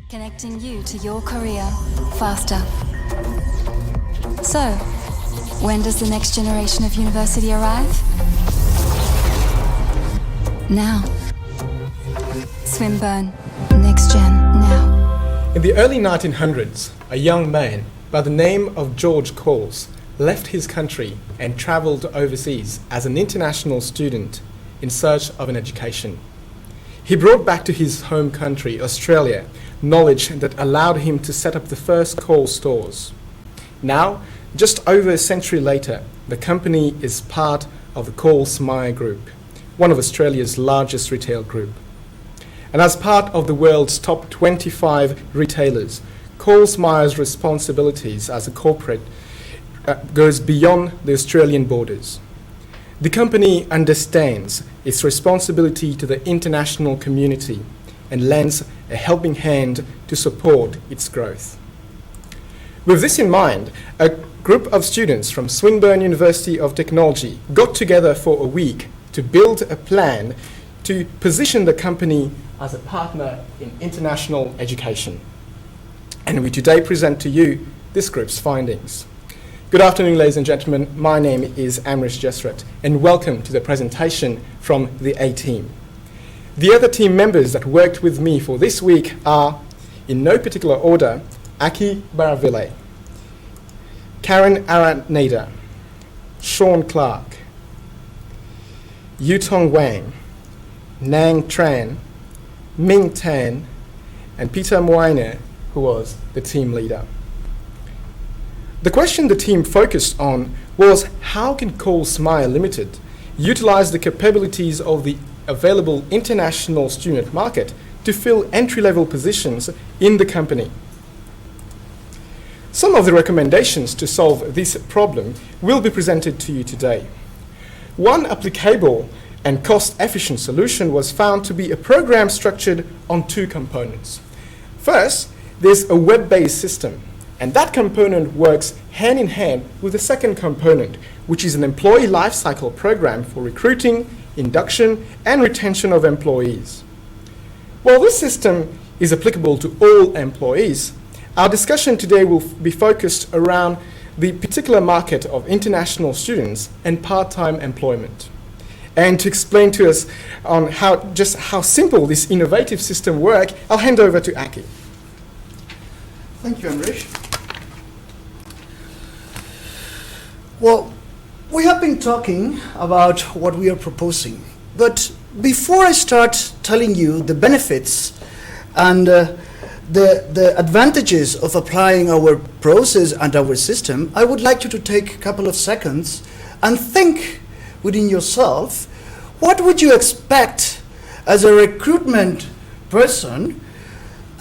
Connecting you to your career faster. So, when does the next generation of university arrive? Now. Swinburne. Next Gen now. In the early 1900s, a young man by the name of George Coles left his country and travelled overseas as an international student in search of an education. He brought back to his home country, Australia, knowledge that allowed him to set up the first Coles stores. Now, just over a century later, the company is part of the Coles Myer Group, one of Australia's largest retail group. And as part of the world's top 25 retailers, Coles Myer's responsibilities as a corporate goes beyond the Australian borders. The company understands its responsibility to the international community and lends a helping hand to support its growth. With this in mind, a group of students from Swinburne University of Technology got together for a week to build a plan to position the company as a partner in international education. And we today present to you this group's findings. Good afternoon, ladies and gentlemen. My name is Amrish Jesrat, and welcome to the presentation from the A-Team. The other team members that worked with me for this week are, in no particular order, Aki Baravile, Karen Araneda, Sean Clark, Yutong Wang, Nang Tran, Ming Tan, and Peter Moiner, who was the team leader. The question the team focused on was how can Coles Myer Limited utilize the capabilities of the available international student market to fill entry-level positions in the company. Some of the recommendations to solve this problem will be presented to you today. One applicable and cost-efficient solution was found to be a program structured on two components. First, there's a web-based system, and that component works hand in hand with the second component, which is an employee lifecycle program for recruiting, induction, and retention of employees. While this system is applicable to all employees, our discussion today will be focused around the particular market of international students and part-time employment. And to explain to us on how simple this innovative system works, I'll hand over to Aki. Thank you, Amrish. Well, we have been talking about what we are proposing, but before I start telling you the benefits and the advantages of applying our process and our system, I would like you to take a couple of seconds and think within yourself, what would you expect as a recruitment person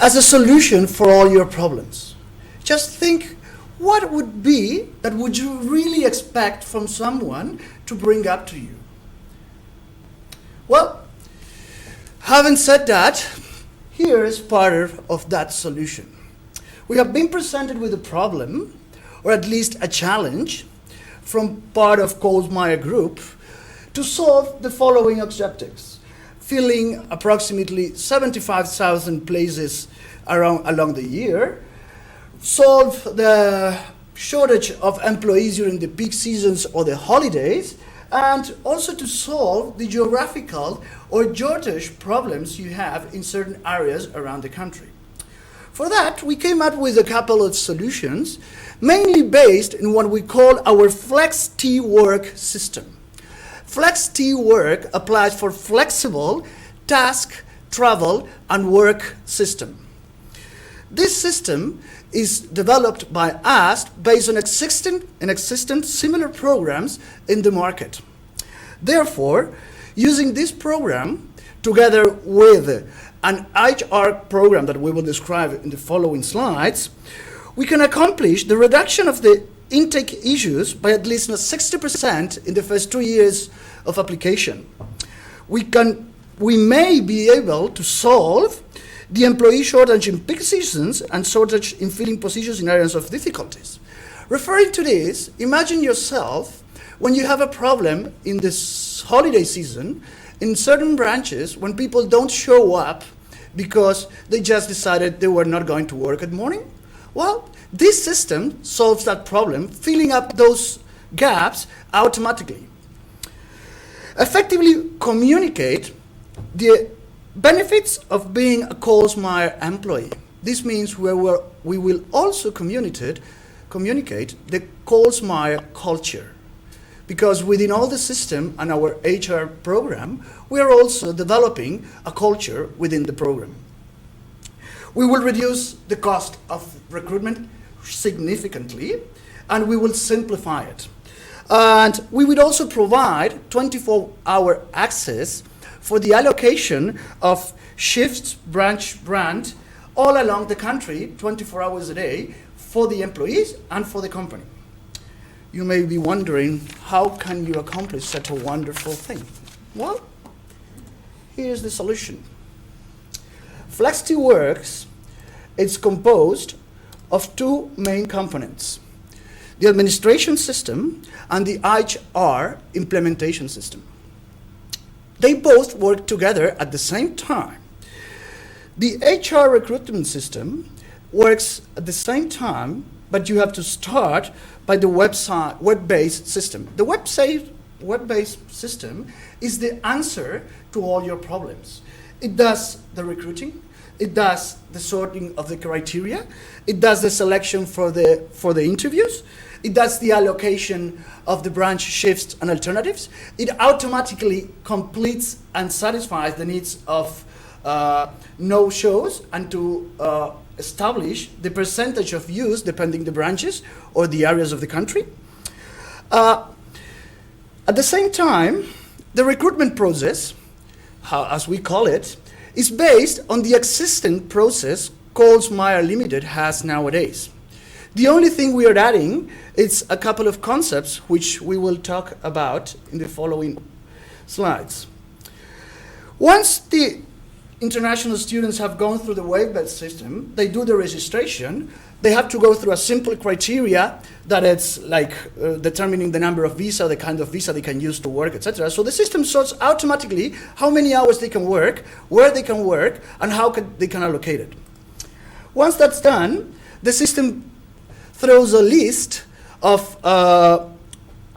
as a solution for all your problems? Just think, what would be that would you really expect from someone to bring up to you? Well, having said that, here is part of that solution. We have been presented with a problem, or at least a challenge, from part of Coles Myer Group to solve the following objectives: filling approximately 75,000 places along the year, solve the shortage of employees during the peak seasons or the holidays, and also to solve the geographical or shortage problems you have in certain areas around the country. For that, we came up with a couple of solutions, mainly based in what we call our Flex-T work system. Flex-T work applies for flexible task, travel, and work system. This system is developed by us based on existing similar programs in the market. Therefore, using this program together with an HR program that we will describe in the following slides, we can accomplish the reduction of the intake issues by at least 60% in the first 2 years of application. We may be able to solve the employee shortage in peak seasons and shortage in filling positions in areas of difficulties. Referring to this, imagine yourself when you have a problem in this holiday season in certain branches when people don't show up because they just decided they were not going to work at morning? Well, this system solves that problem, filling up those gaps automatically. Effectively communicate the benefits of being a Coles-Myer employee. This means we will also communicate the Coles-Myer culture, because within all the system and our HR program, we are also developing a culture within the program. We will reduce the cost of recruitment significantly, and we will simplify it. And we would also provide 24-hour access for the allocation of shifts, brand, all along the country, 24 hours a day, for the employees and for the company. You may be wondering, how can you accomplish such a wonderful thing? Well, here's the solution. FlexiWorks is composed of two main components: the administration system and the HR implementation system. They both work together at the same time. The HR recruitment system works at the same time, but you have to start by the web-based system. The web-based system is the answer to all your problems. It does the recruiting, it does the sorting of the criteria, it does the selection for the interviews, it does the allocation of the branch shifts and alternatives. It automatically completes and satisfies the needs of no-shows and to establish the percentage of use depending the branches or the areas of the country. At the same time, the recruitment process, as we call it, is based on the existing process Coles-Myer Limited has nowadays. The only thing we are adding is a couple of concepts which we will talk about in the following slides. Once the international students have gone through the web-based system, they do the registration, they have to go through a simple criteria that it's like determining the number of visa, the kind of visa they can use to work, etc. So the system sorts automatically how many hours they can work, where they can work, and how they can allocate it. Once that's done, the system throws a list of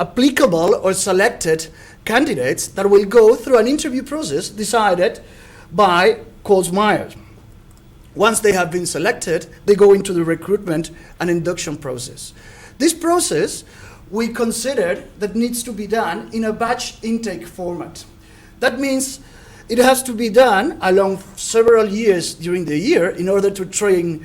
applicable or selected candidates that will go through an interview process decided by Coles-Myer. Once they have been selected, they go into the recruitment and induction process. This process we considered that needs to be done in a batch intake format. That means it has to be done along several years during the year in order to train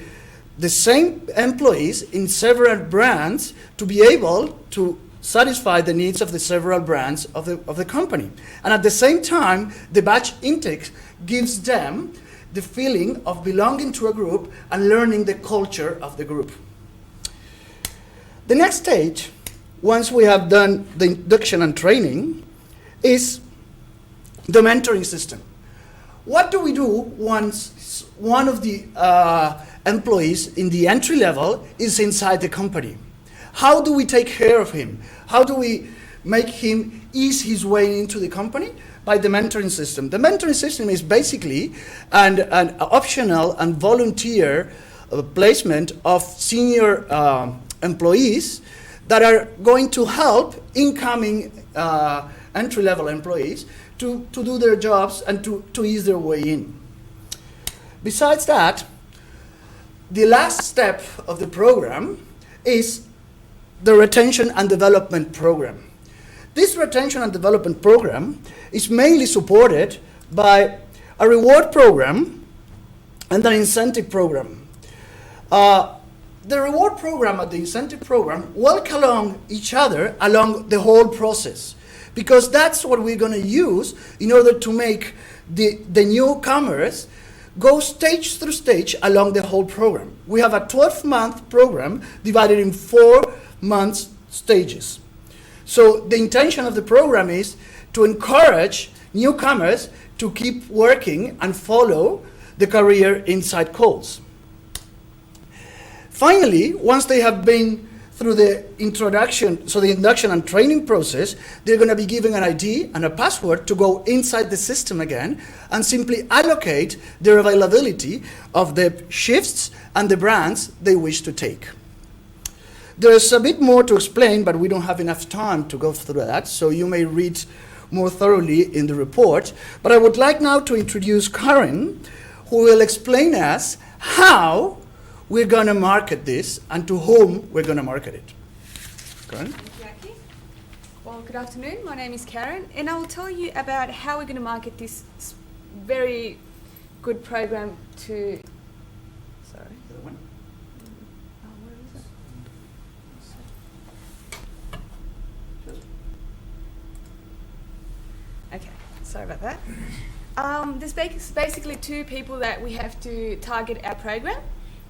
the same employees in several brands to be able to satisfy the needs of the several brands of the company. And at the same time, the batch intake gives them the feeling of belonging to a group and learning the culture of the group. The next stage, once we have done the induction and training, is the mentoring system. What do we do once one of the employees in the entry level is inside the company? How do we take care of him? How do we make him ease his way into the company? By the mentoring system. The mentoring system is basically an optional and volunteer placement of senior employees that are going to help incoming entry-level employees to do their jobs and to ease their way in. Besides that, the last step of the program is the retention and development program. This retention and development program is mainly supported by a reward program and an incentive program. The reward program and the incentive program work along each other along the whole process, because that's what we're going to use in order to make the newcomers go stage through stage along the whole program. We have a 12-month program divided in 4 months stages. So the intention of the program is to encourage newcomers to keep working and follow the career inside Coles. Finally, once they have been through the introduction, so the induction and training process, they're going to be given an ID and a password to go inside the system again and simply allocate their availability of the shifts and the brands they wish to take. There's a bit more to explain, but we don't have enough time to go through that, so you may read more thoroughly in the report. But I would like now to introduce Karen, who will explain us how we're going to market this and to whom we're going to market it. Karen? Thank you, Aki. Well, good afternoon. My name is Karen, and I will tell you about how we're going to market this very good program to. Sorry. Oh, where is it? Okay, sorry about that. There's basically two people that we have to target our program,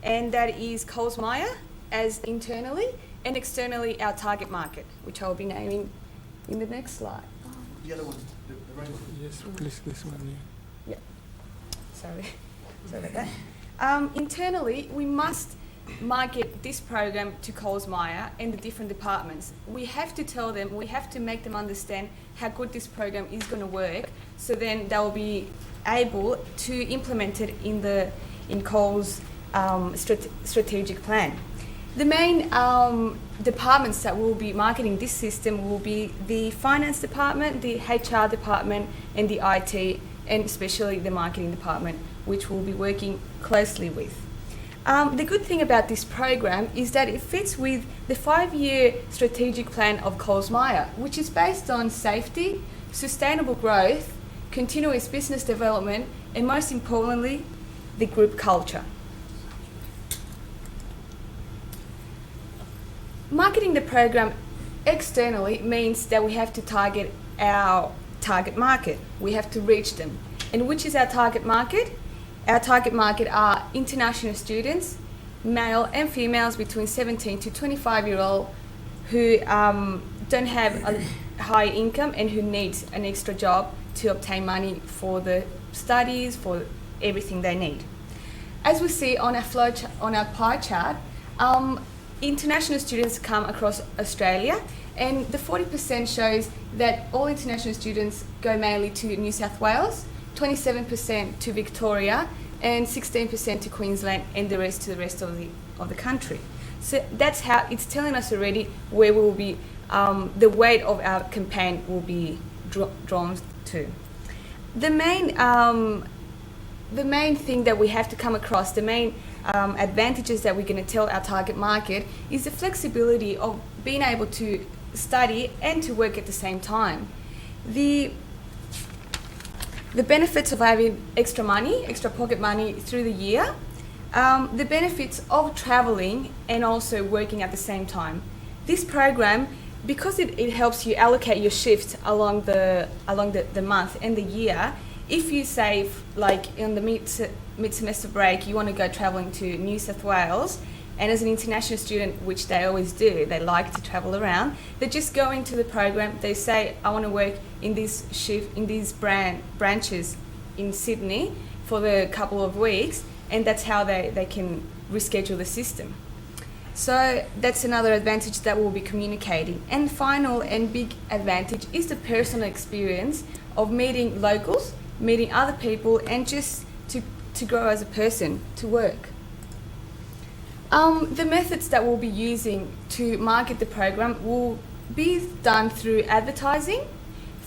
and that is Coles Myer as internally and externally our target market, which I'll be naming in the next slide. The other one, the right one. Yes, please, this one. Yeah. Sorry about that. Internally, we must market this program to Coles Myer and the different departments. We have to tell them, we have to make them understand how good this program is going to work, so then they'll be able to implement it in Coles' strategic plan. The main departments that will be marketing this system will be the finance department, the HR department, and the IT, and especially the marketing department, which we'll be working closely with. The good thing about this program is that it fits with the 5-year strategic plan of Coles Myer, which is based on safety, sustainable growth, continuous business development, and most importantly, the group culture. Marketing the program externally means that we have to target our target market. We have to reach them. And which is our target market? Our target market are international students, male and females between 17 to 25-year-old who don't have a high income and who need an extra job to obtain money for the studies, for everything they need. As we see on our pie chart, international students come across Australia, and the 40% shows that all international students go mainly to New South Wales, 27% to Victoria, and 16% to Queensland, and the rest to the rest of the country. So that's how it's telling us already where we will be, the weight of our campaign will be drawn to. The main thing that we have to come across, the main advantages that we're going to tell our target market is the flexibility of being able to study and to work at the same time. The benefits of having extra money, extra pocket money through the year, the benefits of traveling and also working at the same time. This program, because it helps you allocate your shifts along the month and the year, if you say, like in the mid-semester break, you want to go travelling to New South Wales, and as an international student, which they always do, they like to travel around, they just go into the program, they say, I want to work in this shift, in these branches in Sydney for the couple of weeks, and that's how they can reschedule the system. So that's another advantage that we'll be communicating. And final and big advantage is the personal experience of meeting locals, meeting other people, and just to grow as a person, to work. The methods that we'll be using to market the program will be done through advertising,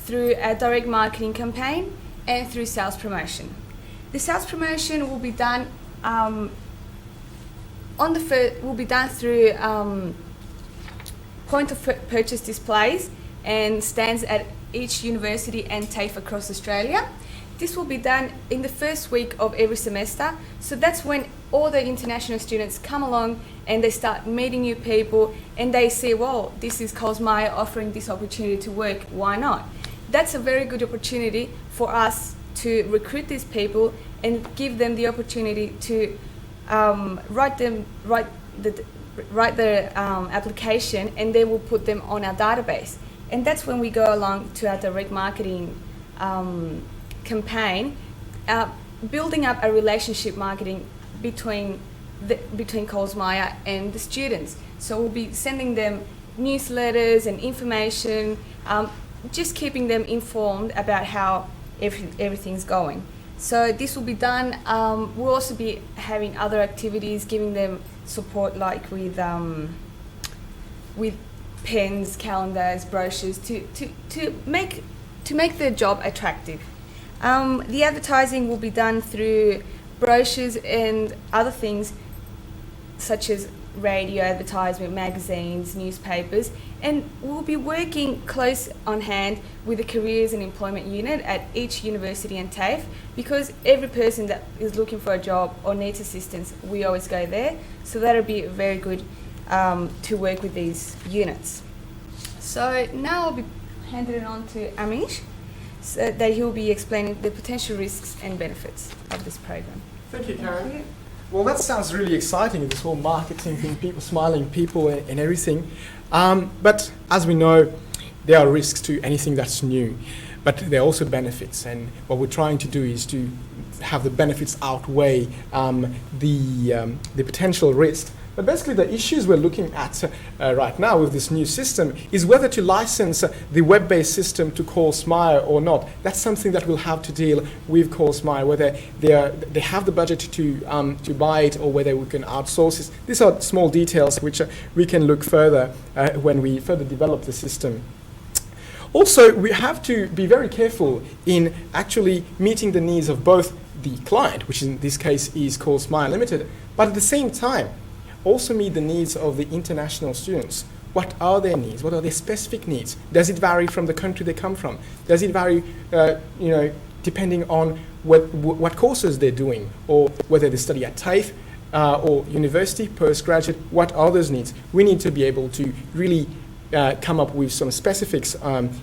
through a direct marketing campaign, and through sales promotion. The sales promotion will be done through point of purchase displays and stands at each university and TAFE across Australia. This will be done in the first week of every semester, so that's when all the international students come along and they start meeting new people and they say, well, this is Coles Myer offering this opportunity to work, why not? That's a very good opportunity for us to recruit these people and give them the opportunity to write their application, and then we'll put them on our database. And that's when we go along to our direct marketing campaign, building up a relationship marketing between between Coles Myer and the students. So we'll be sending them newsletters and information, just keeping them informed about how everything's going. So this will be done. We'll also be having other activities, giving them support like with pens, calendars, brochures to make the job attractive. The advertising will be done through brochures and other things such as radio advertisement, magazines, newspapers, and we'll be working close on hand with the Careers and Employment Unit at each university and TAFE, because every person that is looking for a job or needs assistance, we always go there. So that'll be very good to work with these units. So now I'll be handing it on to Amish, so that he'll be explaining the potential risks and benefits of this program. Thank you, Karen. Well, that sounds really exciting, this whole marketing thing, people smiling people and everything. But as we know, there are risks to anything that's new, but there are also benefits. And what we're trying to do is to have the benefits outweigh the potential risk. But basically the issues we're looking at right now with this new system is whether to license the web-based system to Coles Myer or not. That's something that we'll have to deal with Coles Myer, whether they have the budget to buy it or whether we can outsource it. These are small details which we can look further when we further develop the system. Also, we have to be very careful in actually meeting the needs of both the client, which in this case is Coles Myer Limited, but at the same time, also meet the needs of the international students. What are their needs? What are their specific needs? Does it vary from the country they come from? Does it vary, depending on what courses they're doing, or whether they study at TAFE or university, postgraduate? What are those needs? We need to be able to really come up with some specifics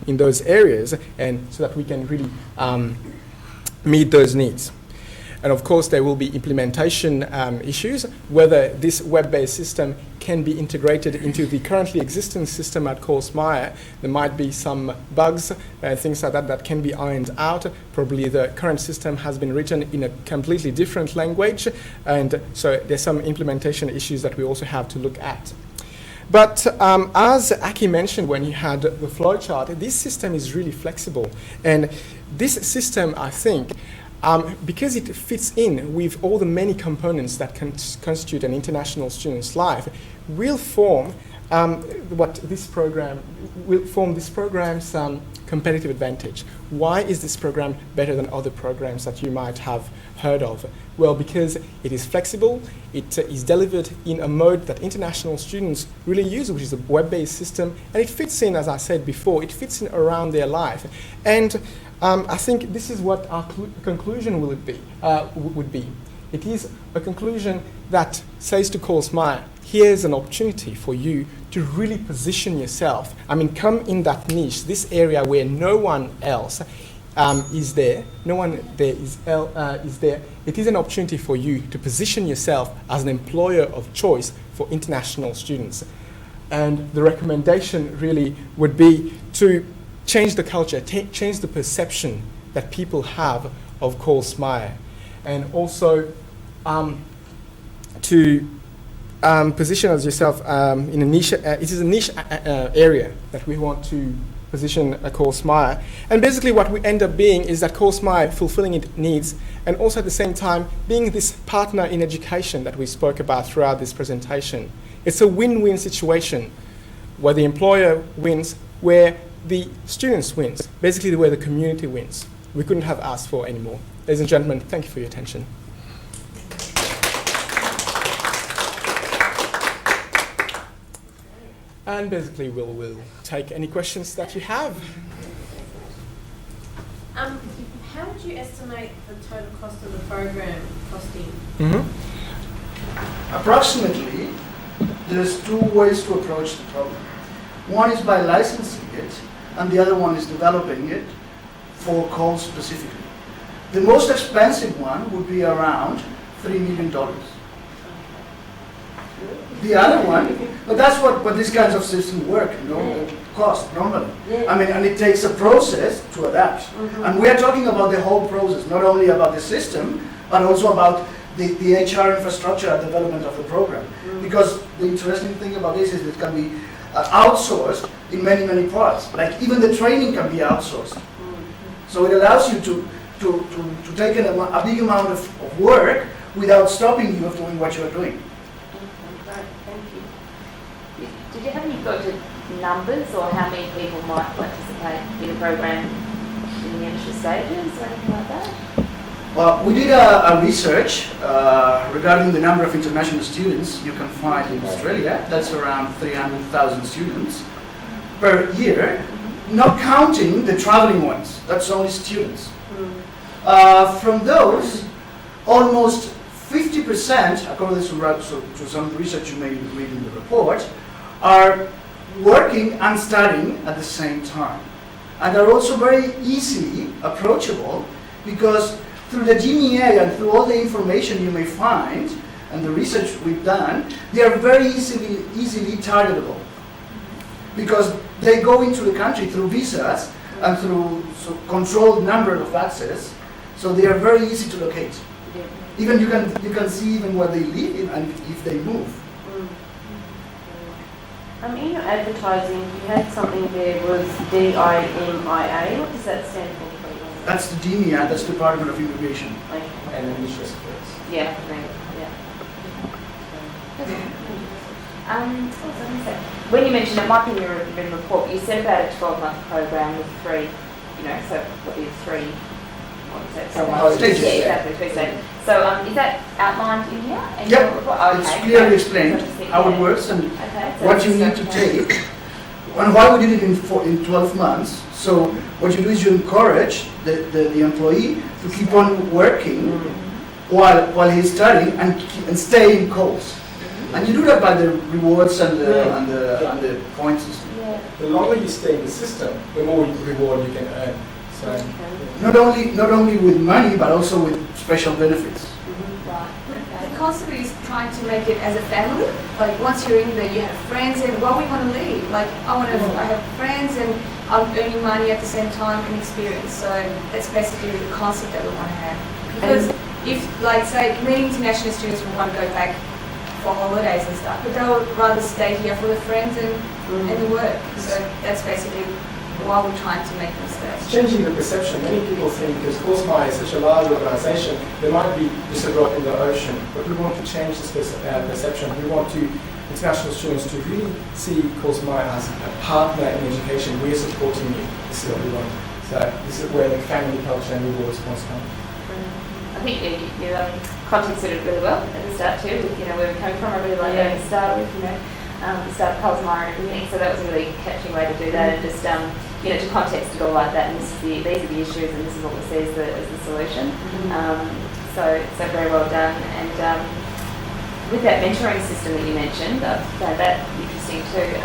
in those areas, and so that we can really meet those needs. And of course, there will be implementation issues, whether this web-based system can be integrated into the currently existing system at Coles Myer. There might be some bugs, things like that can be ironed out. Probably the current system has been written in a completely different language, and so there's some implementation issues that we also have to look at. But as Aki mentioned when he had the flowchart, this system is really flexible. And this system, I think, because it fits in with all the many components that constitute an international student's life, will form this program's competitive advantage. Why is this program better than other programs that you might have heard of? Well, because it is flexible, it is delivered in a mode that international students really use, which is a web-based system, and it fits in, as I said before, it fits in around their life. And I think this is what our conclusion would be. It is a conclusion that says to Coles Myer, here's an opportunity for you to really position yourself. I mean, come in that niche, this area where no one else is there, no one there is there. It is an opportunity for you to position yourself as an employer of choice for international students. And the recommendation really would be to change the culture, change the perception that people have of Coles Myer, and also to position as yourself in a niche. It is a niche area that we want to position Coles Myer. And basically what we end up being is that Coles Myer fulfilling its needs, and also at the same time being this partner in education that we spoke about throughout this presentation. It's a win-win situation where the employer wins, where the students wins, basically where the community wins. We couldn't have asked for any more. Ladies and gentlemen, thank you for your attention. And basically we'll take any questions that you have. How would you estimate the total cost of the program costing? Approximately, there's two ways to approach the problem. One is by licensing it, and the other one is developing it for Coles specifically. The most expensive one would be around $3 million. The other one, but that's what these kinds of systems work, cost normally. I mean, and it takes a process to adapt. And we are talking about the whole process, not only about the system, but also about the HR infrastructure and development of the program. Because the interesting thing about this is it can be outsourced in many, many parts. Like even the training can be outsourced. So it allows you to take a big amount of work without stopping you of doing what you are doing. Great, thank you. Did you have any budget numbers or how many people might participate in a program in the initial stages or anything like that? Well, we did a research regarding the number of international students you can find in Australia. That's around 300,000 students per year, not counting the traveling ones. That's only students. From those, almost 50%, according to some research you may read in the report, are working and studying at the same time. And are also very easily approachable because through the GMEA and through all the information you may find and the research we've done, they are very easily targetable. Because they go into the country through visas and through controlled number of access, so they are very easy to locate. Even you can see even where they live and if they move. In your advertising, you had something there was DIMIA. What does that stand for, please? That's the DMIA, that's Department of Immigration. Okay. And Administrative Affairs. Yeah, right, yeah. What was I going to say? When you mentioned, it might be in your written report, you said about a 12-month program with three, so what is three? What is that? Stages. Yeah, exactly, 3 stages. So is that outlined in here? In Yep, your report? Okay, it's clearly great. explained So I just think, how it yeah. works and Okay, so what you just need to yeah. take and why we did it in 12 months. So what you do is you encourage the employee to keep on working while he's studying and stay in calls. And you do that by the rewards and the points system. Yeah. The longer you stay in the system, the more reward you can earn. So, Okay. Not only with money, but also with special benefits. Right. Okay. The concept is trying to make it as a family. Like once you're in there, you have friends, and what we want to leave. Like I have friends, and I'm earning money at the same time and experience. So that's basically the concept that we want to have. Because if, like, say, many international students will want to go back for holidays and stuff, but they'll rather stay here for the friends and the work. So that's basically why we're trying to make them stay. it's changing the perception. Many people think because CourseMy is such a large organization, there might be just a drop in the ocean. But we want to change this perception. We want international students to really see CourseMy as a partner in education. We are supporting you. This is what we want. So this is where the family culture and rewards wants to come. I think you contexted it really well at the start too, with where we're coming from. I really like that to start with, the start of CourseMy and everything. So that was a really catchy way to do that, and just to context it all like that. And these are the issues, and this is what we see as the solution. So very well done. And with that mentoring system that you mentioned, I found that interesting too.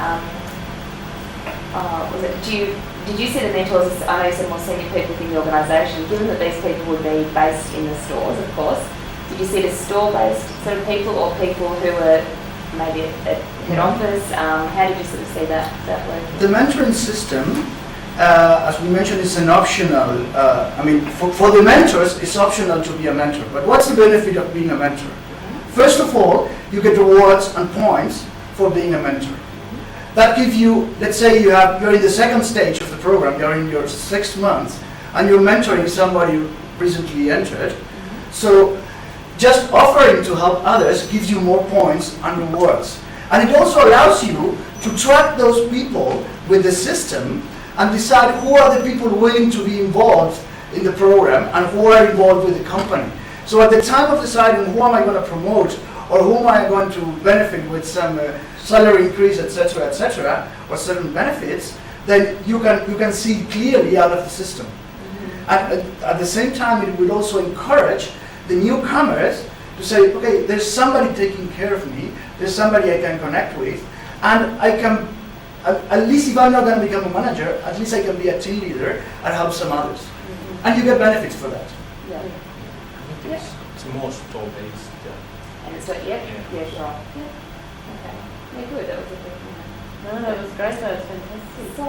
Did you see the mentors, I know you said more senior people within the organisation, given that these people would be based in the stores, of course, did you see the store-based sort of people or people who were maybe at head office? How did you sort of see that working? The mentoring system, as we mentioned, is an optional, for the mentors, it's optional to be a mentor. But what's the benefit of being a mentor? First of all, you get rewards and points for being a mentor. That gives you, let's say you're in the second stage of the program, you're in your 6 months, and you're mentoring somebody who recently entered. So just offering to help others gives you more points and rewards. And it also allows you to track those people with the system and decide who are the people willing to be involved in the program and who are involved with the company. So at the time of deciding who am I going to promote or who am I going to benefit with some salary increase, etc., or certain benefits, then you can see clearly out of the system. And at the same time, it will also encourage the newcomers to say, okay, there's somebody taking care of me, there's somebody I can connect with, and I can, at least if I'm not going to become a manager, at least I can be a team leader and help some others. And you get benefits for that. Yeah. It's more store-based. And it's like, yeah, sure. Yeah. Okay. Yeah, good. That was a good one. No, it was great. That was fantastic. So,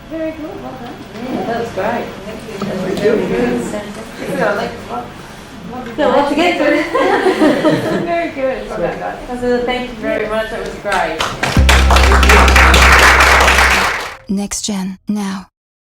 very good. Well done. Yeah, that was great. Thank you. Good. Fantastic. Good. I like what Still a lot to get through. Very good. Well done, guys. So thank you very much. That was great. Next Gen, now.